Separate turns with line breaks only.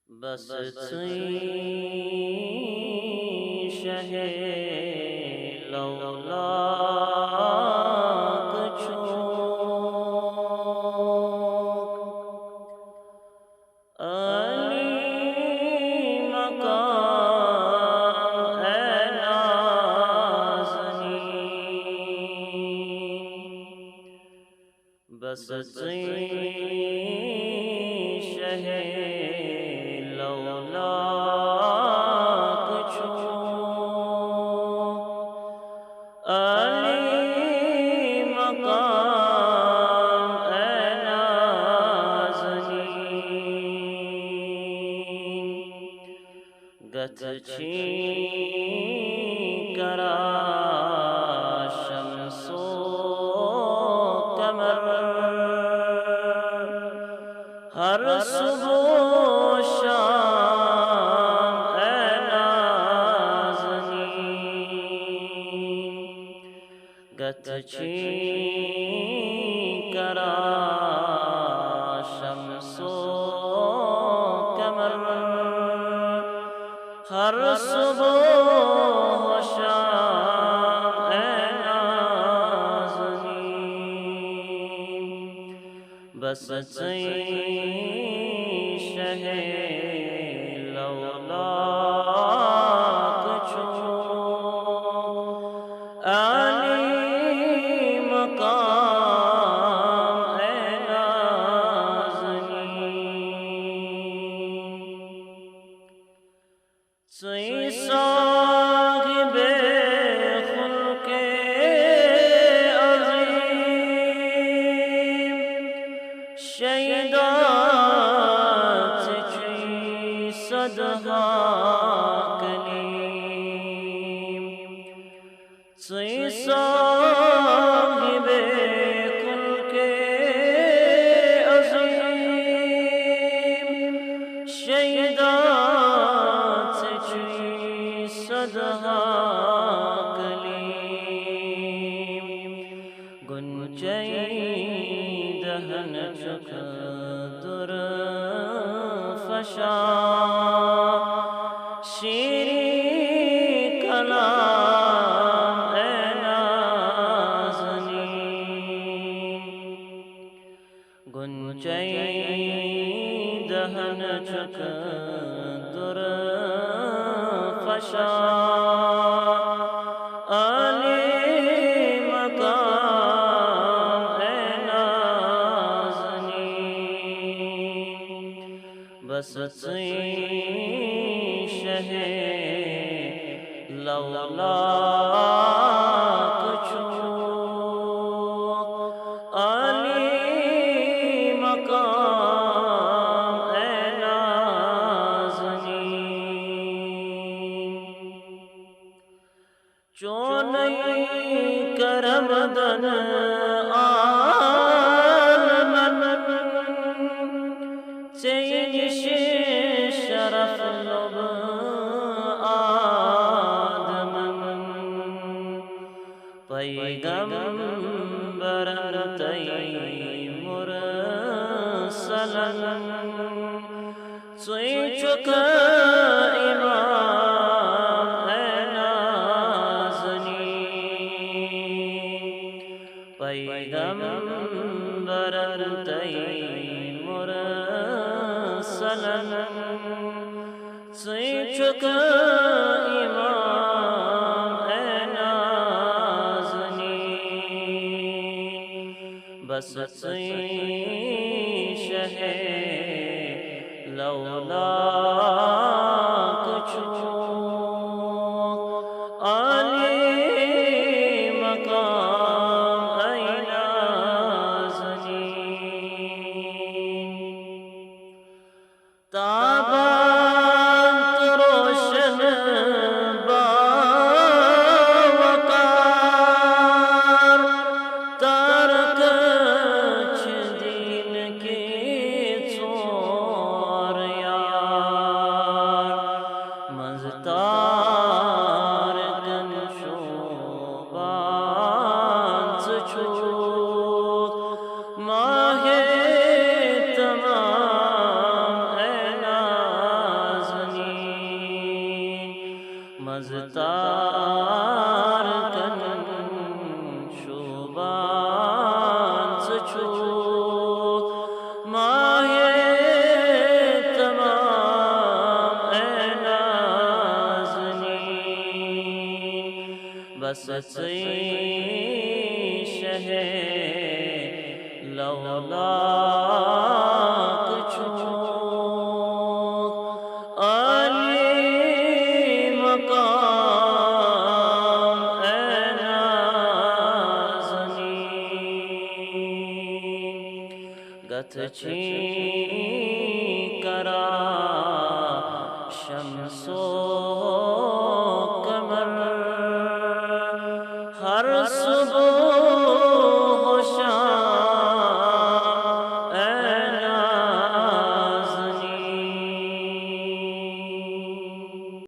بس چئی شہ لولاک چوک علی مقام اے نازنین بس چئی شہ لولاک چوک علی مقام اے نازنین گت چھی کرا شمس و قمر ہر صبح و شام اے نازنین گت چھی کرا شمس و قمر ہر صبح و شام اے نازنین بس چئی شہ لولاک چوک علی مقام اے نازنین چئی صاحب خلق عظیم شیدات چئی صدہا کلیم چئی صاحب خلق عظیم شیدات چئی صدہا کلیم گنچئی دہن چک در فشاں شیریں کلام اے نازنین گنچئی دہن چک در فشاں علی مقام اے نازنین بس چئی شہ لولاک چوک علی مقام اے نازنین چونئی کرم دن عالمن چیش شرف لب آدمن پیغمبر تئی مرسلن چئی چک امام اے نازنین پیغمبر تئی مرسلن چئی چک امام اے نازنین بس چئی شہ لولاک چوک علی مقام اے نازنین تابانت روشن باوقار ترک چھ دین کے چور یار مزتار کن شوبان چوک ماہ تمام اے مزتار کن شوبان سچوت ماہ تمام اے نازنین بس سی شہ لولاک چھوت علی مقام اے نازنین گتھ چھی کرا